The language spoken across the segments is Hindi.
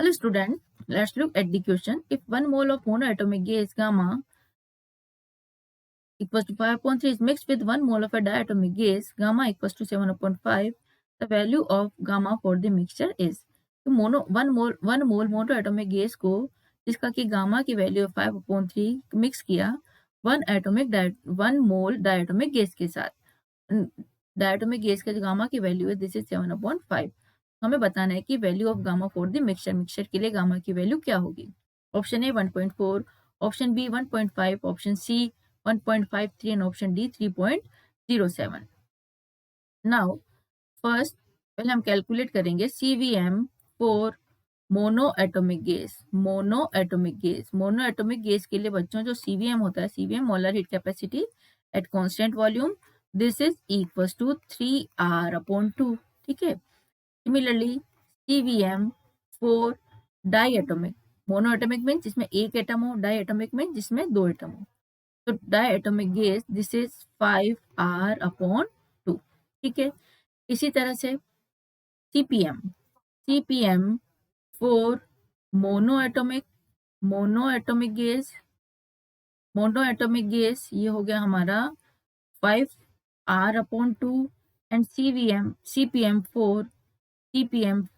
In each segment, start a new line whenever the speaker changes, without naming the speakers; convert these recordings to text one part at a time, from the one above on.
Hello student, let's look at the question. If 1 mole of monoatomic gas gamma equals to 5.3 is mixed with 1 mole of a diatomic gas gamma equals to 7.5, the value of gamma for the mixture is. तो वन मोल मोनोएटॉमिक गैस को जिसका कि गामा की वैल्यू 5/3 मिक्स किया वन मोल डायटोमिक गैस के साथ। डायटोमिक गैस का जो गामा की वैल्यू है दिस इज 7/5। हमें बताना है कि value of gamma for the mixture के लिए गामा की वैल्यू क्या होगी। Option A 1.4, option B 1.5, option C 1.53 and option D 3.07। Now first पहले हम कैलकुलेट करेंगे CVM फॉर मोनोएटॉमिक गैस के लिए बच्चों जो CVM होता है, CVM molar heat capacity at constant volume, this is equals to 3R/2। ठीक है। Similarly CVM for diatomic, monoatomic में जिसमें एक एटम हो, डाइएटॉमिक में जिसमें दो एटम हो। तो diatomic gas this is 5R/2। ठीक है। इसी तरह से CPM फॉर मोनोएटॉमिक गैस ये हो गया हमारा 5R/2 and CPM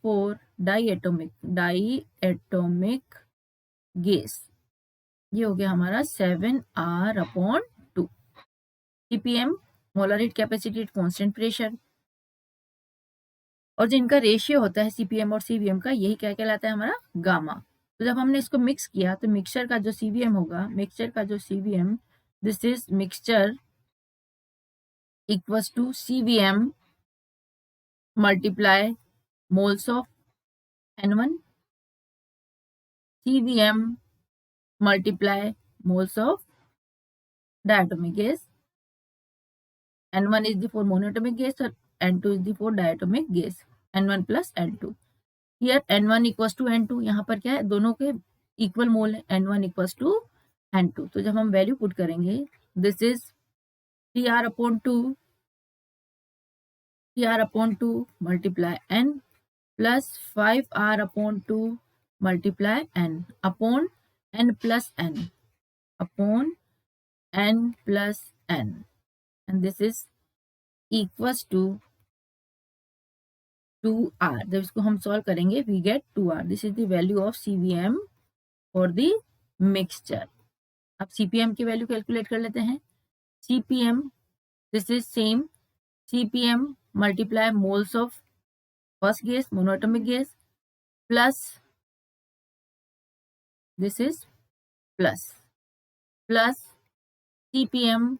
for diatomic gas ये हो गया हमारा 7R/2। CPM molar heat capacity at constant pressure, और जिनका रेशियो होता है CPM और CVM का, यही क्या कहलाता है हमारा गामा। तो जब हमने इसको मिक्स किया तो मिक्सचर का जो CVM होगा, this is mixture equals to CVM multiply moles of N1, CVM multiply moles of diatomic gas. N1 is the for monatomic gas और N2 is the for diatomic gas, N1 plus N2। Here N1 equals to N2, यहाँ पर क्या है, दोनों के इक्वल मोल है, N1 equals to N2। तो जब हम वैल्यू पुट करेंगे this is 3R/2 multiply N plus 5R/2 multiply N upon N plus N and this is equals to 2R। जब इसको हम सॉल्व करेंगे we get 2R। This is the value of CVM for the mixture. अब CPM की वैल्यू कैलकुलेट कर लेते हैं। CPM this is same, CPM multiply moles of first gas monoatomic gas plus this is plus CPM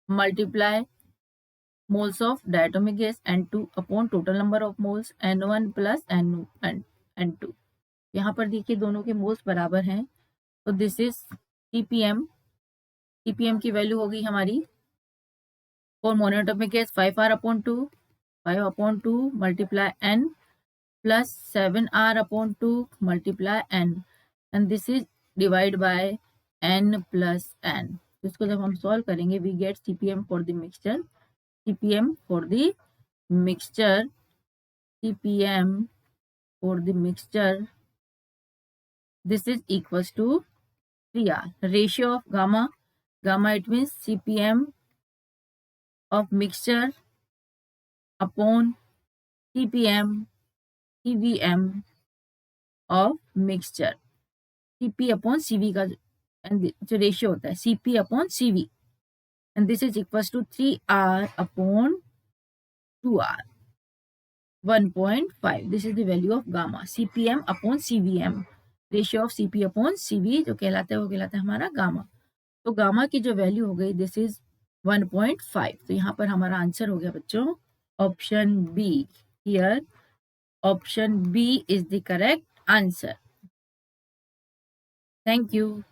multiply moles of diatomic gas N2 upon total number of moles N1 plus N2। यहाँ पर देखिए दोनों के मोल्स बराबर हैं, तो दिस इज CPM की वैल्यू होगी हमारी for monoatomic gas 5R/2 multiply N plus 7R/2 multiply N and this is divide by N plus N। इसको जब हम सॉल्व करेंगे we get CPM for the mixture, CPM for the mixture this is equals to 3R। ratio of gamma it means CPM of mixture upon CVM of mixture, CP upon CV का जो रेशियो होता है CP upon CV and this is equals to 3R/2R 1.5। this is the value of gamma, CPM upon CVM, ratio of CP upon CV जो कहलाता है वो कहलाता है हमारा गामा। तो गामा की जो वैल्यू हो गई दिस इज 1.5। तो यहाँ पर हमारा आंसर हो गया बच्चों option B. Here option B is the correct answer. Thank you.